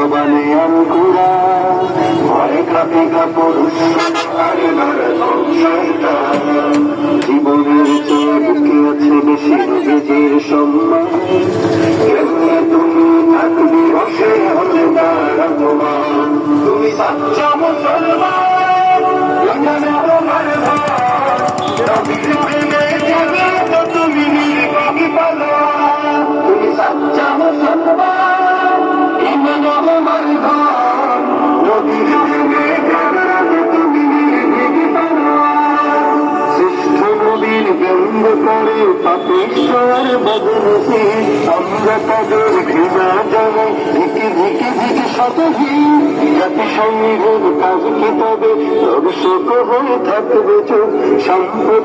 জবানে আঙ্কুরা ভয় কাপে কাপড় জীবনের চেয়ে বুকে আছে বেশি নিজের সম্মান কেমনে তুমি থাকবে বসে হলে তার অপমান তুমি সাচ্চা মুসলমান এখানে তোমার ভার নবীর প্রেমে জেগে তো তুমি নির্বাহী পালোয়ান তুমি সাচ্চা মুসলমান ইমান তোমার ঘর নবীর প্রেমে জেগে তো তুমি নির্বাহী পালোয়ান শ্রেষ্ঠ নবীর ব্যঙ্গ করে পাপিষ্ঠ বদনসি আমরা তাদের ঘৃণা জানাই ধিকে ধিকে ধিকে শতহীন জাতিসংঘের কাজ কি তবে দর্শক হয়ে থাকবে চোখ সম্প্রদায়